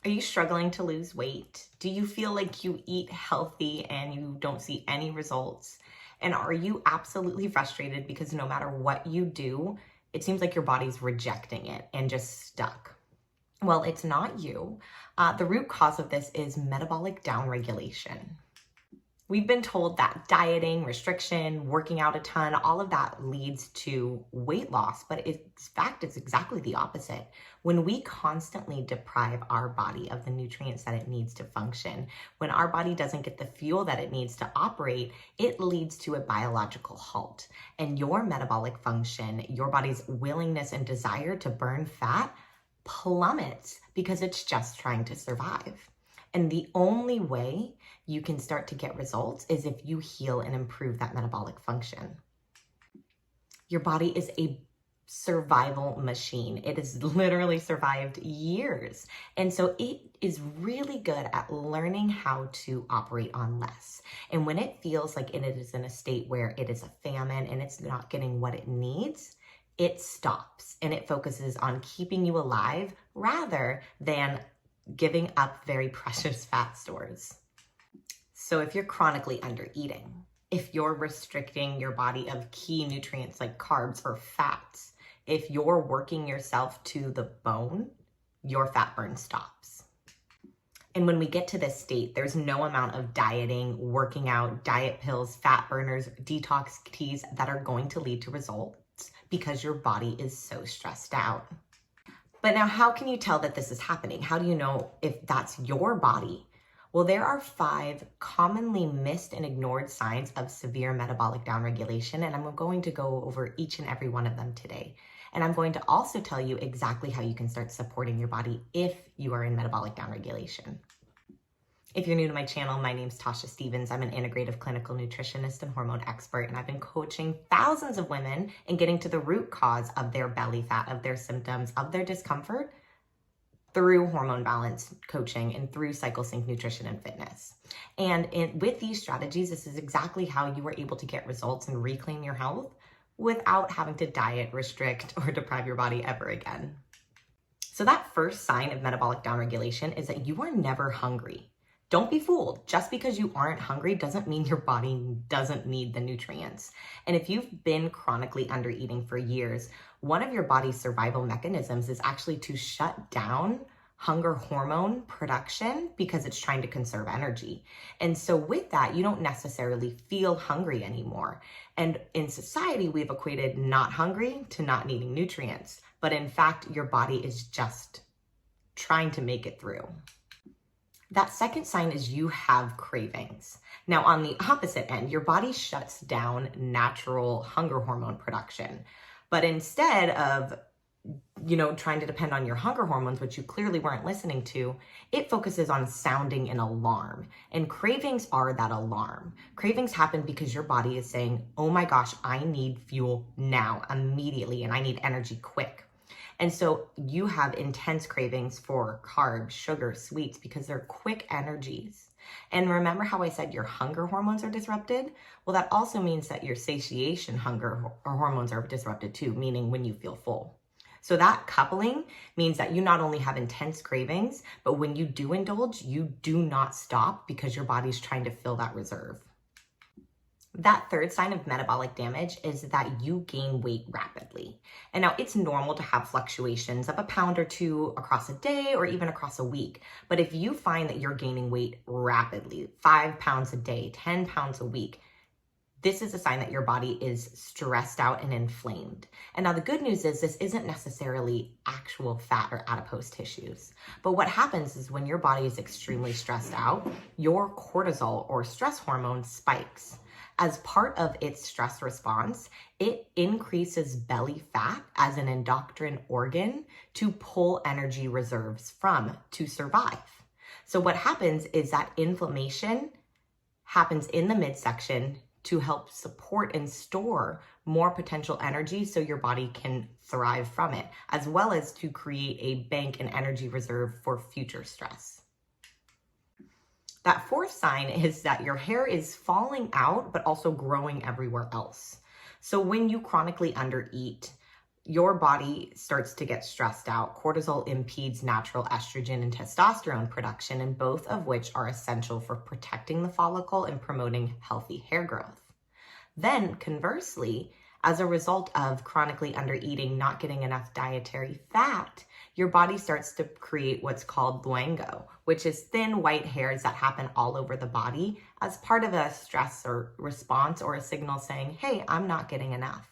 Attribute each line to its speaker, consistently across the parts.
Speaker 1: Are you struggling to lose weight? Do you feel like you eat healthy and you don't see any results? And are you absolutely frustrated because no matter what you do, it seems like your body's rejecting it and just stuck? Well, it's not you. The root cause of this is metabolic downregulation. We've been told that dieting, restriction, working out a ton, all of that leads to weight loss, but in fact, it's exactly the opposite. When we constantly deprive our body of the nutrients that it needs to function, when our body doesn't get the fuel that it needs to operate, it leads to a biological halt. And your metabolic function, your body's willingness and desire to burn fat plummets because it's just trying to survive. And the only way you can start to get results is if you heal and improve that metabolic function. Your body is a survival machine. It has literally survived years. And so it is really good at learning how to operate on less. And when it feels like it is in a state where it is a famine and it's not getting what it needs, it stops and it focuses on keeping you alive rather than giving up very precious fat stores. So if you're chronically under eating, if you're restricting your body of key nutrients like carbs or fats, if you're working yourself to the bone, your fat burn stops. And when we get to this state, there's no amount of dieting, working out, diet pills, fat burners, detox teas that are going to lead to results because your body is so stressed out. But now, how can you tell that this is happening? How do you know if that's your body? Well, there are 5 commonly missed and ignored signs of severe metabolic downregulation, and I'm going to go over each and every one of them today. And I'm going to also tell you exactly how you can start supporting your body if you are in metabolic downregulation. If you're new to my channel, my name's Tasha Stevens. I'm an integrative clinical nutritionist and hormone expert, and I've been coaching thousands of women in getting to the root cause of their belly fat, of their symptoms, of their discomfort through hormone balance coaching and through cycle sync nutrition and fitness. And with these strategies, this is exactly how you are able to get results and reclaim your health without having to diet, restrict, or deprive your body ever again. So that first sign of metabolic downregulation is that you are never hungry. Don't be fooled. Just because you aren't hungry doesn't mean your body doesn't need the nutrients. And if you've been chronically under eating for years, one of your body's survival mechanisms is actually to shut down hunger hormone production because it's trying to conserve energy. And so with that, you don't necessarily feel hungry anymore. And in society, we've equated not hungry to not needing nutrients. But in fact, your body is just trying to make it through. That second sign is you have cravings. Now, on the opposite end, your body shuts down natural hunger hormone production. But instead of, trying to depend on your hunger hormones, which you clearly weren't listening to, it focuses on sounding an alarm. And cravings are that alarm. Cravings happen because your body is saying, oh my gosh, I need fuel now, immediately, and I need energy quick. And so you have intense cravings for carbs, sugar, sweets, because they're quick energies. And remember how I said your hunger hormones are disrupted? Well, that also means that your satiation hunger hormones are disrupted too, meaning when you feel full. So that coupling means that you not only have intense cravings, but when you do indulge, you do not stop because your body's trying to fill that reserve. That third sign of metabolic damage is that you gain weight rapidly. And now it's normal to have fluctuations of a pound or 2 across a day or even across a week. But if you find that you're gaining weight rapidly, 5 pounds a day, 10 pounds a week, this is a sign that your body is stressed out and inflamed. And now the good news is this isn't necessarily actual fat or adipose tissues. But what happens is when your body is extremely stressed out, your cortisol or stress hormone spikes. As part of its stress response, it increases belly fat as an endocrine organ to pull energy reserves from to survive. So what happens is that inflammation happens in the midsection to help support and store more potential energy so your body can thrive from it, as well as to create a bank and energy reserve for future stress. That fourth sign is that your hair is falling out, but also growing everywhere else. So when you chronically undereat, your body starts to get stressed out. Cortisol impedes natural estrogen and testosterone production, and both of which are essential for protecting the follicle and promoting healthy hair growth. Then conversely, as a result of chronically undereating, not getting enough dietary fat, your body starts to create what's called luengo, which is thin white hairs that happen all over the body as part of a stress or response or a signal saying, hey, I'm not getting enough.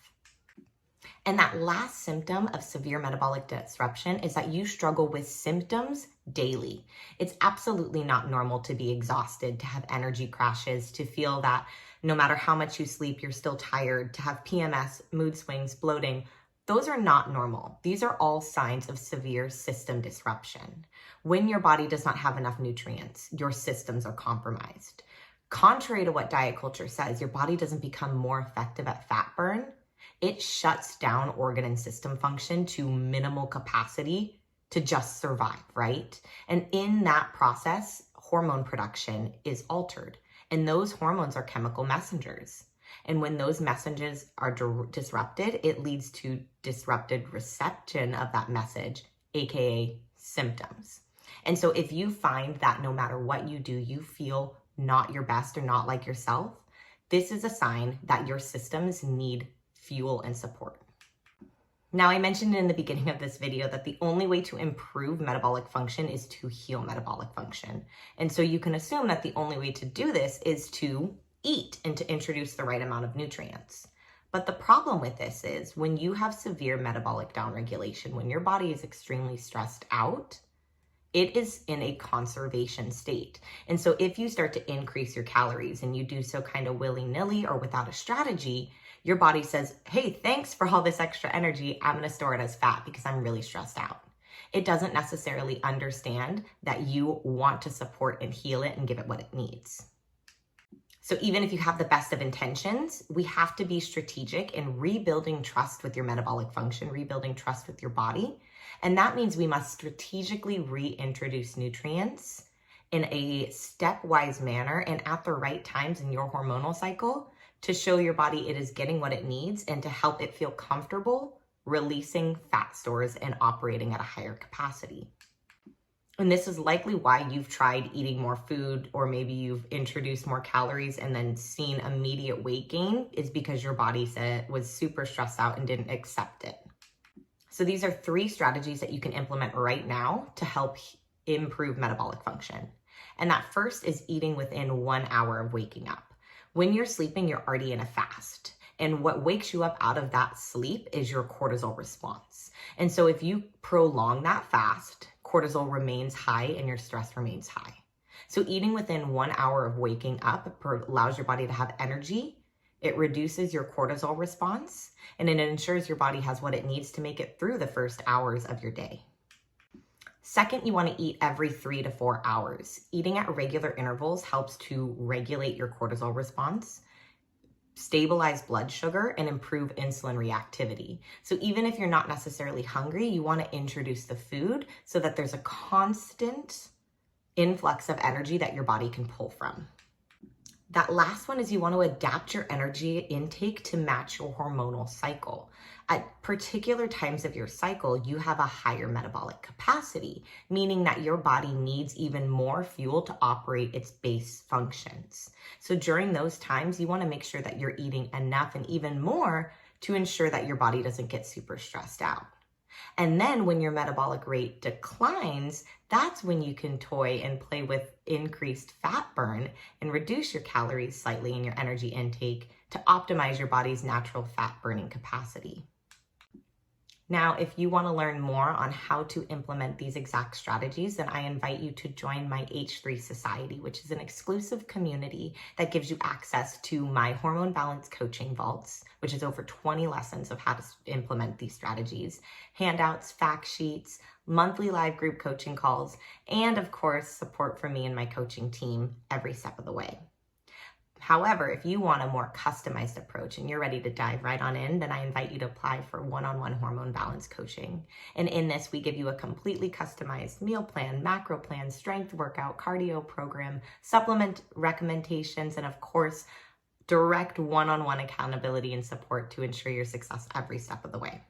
Speaker 1: And that last symptom of severe metabolic disruption is that you struggle with symptoms daily. It's absolutely not normal to be exhausted, to have energy crashes, to feel that no matter how much you sleep, you're still tired, to have PMS, mood swings, bloating. Those are not normal. These are all signs of severe system disruption. When your body does not have enough nutrients, your systems are compromised. Contrary to what diet culture says, your body doesn't become more effective at fat burn. It shuts down organ and system function to minimal capacity to just survive, right? And in that process, hormone production is altered. And those hormones are chemical messengers. And when those messages are disrupted, it leads to disrupted reception of that message, aka symptoms. And so if you find that no matter what you do, you feel not your best or not like yourself, this is a sign that your systems need fuel and support. Now, I mentioned in the beginning of this video that the only way to improve metabolic function is to heal metabolic function. And so you can assume that the only way to do this is to eat and to introduce the right amount of nutrients. But the problem with this is when you have severe metabolic downregulation, when your body is extremely stressed out, it is in a conservation state. And so if you start to increase your calories and you do so kind of willy-nilly or without a strategy, your body says, hey, thanks for all this extra energy. I'm going to store it as fat because I'm really stressed out. It doesn't necessarily understand that you want to support and heal it and give it what it needs. So even if you have the best of intentions, we have to be strategic in rebuilding trust with your metabolic function, rebuilding trust with your body. And that means we must strategically reintroduce nutrients in a stepwise manner and at the right times in your hormonal cycle to show your body it is getting what it needs and to help it feel comfortable releasing fat stores and operating at a higher capacity. And this is likely why you've tried eating more food, or maybe you've introduced more calories and then seen immediate weight gain, is because your body said was super stressed out and didn't accept it. So these are 3 strategies that you can implement right now to help improve metabolic function. And that first is eating within 1 hour of waking up. When you're sleeping, you're already in a fast. And what wakes you up out of that sleep is your cortisol response. And so if you prolong that fast, cortisol remains high and your stress remains high. So eating within 1 hour of waking up allows your body to have energy. It reduces your cortisol response, and it ensures your body has what it needs to make it through the first hours of your day. Second, you want to eat every 3 to 4 hours. Eating at regular intervals helps to regulate your cortisol response, stabilize blood sugar, and improve insulin reactivity. So even if you're not necessarily hungry, you want to introduce the food so that there's a constant influx of energy that your body can pull from. That last one is you want to adapt your energy intake to match your hormonal cycle. At particular times of your cycle, you have a higher metabolic capacity, meaning that your body needs even more fuel to operate its base functions. So during those times, you want to make sure that you're eating enough and even more to ensure that your body doesn't get super stressed out. And then when your metabolic rate declines, that's when you can toy and play with increased fat burn and reduce your calories slightly in your energy intake to optimize your body's natural fat burning capacity. Now, if you want to learn more on how to implement these exact strategies, then I invite you to join my H3 Society, which is an exclusive community that gives you access to my hormone balance coaching vaults, which is over 20 lessons of how to implement these strategies, handouts, fact sheets, monthly live group coaching calls, and of course, support from me and my coaching team every step of the way. However, if you want a more customized approach and you're ready to dive right on in, then I invite you to apply for one-on-one hormone balance coaching. And in this, we give you a completely customized meal plan, macro plan, strength workout, cardio program, supplement recommendations, and of course, direct one-on-one accountability and support to ensure your success every step of the way.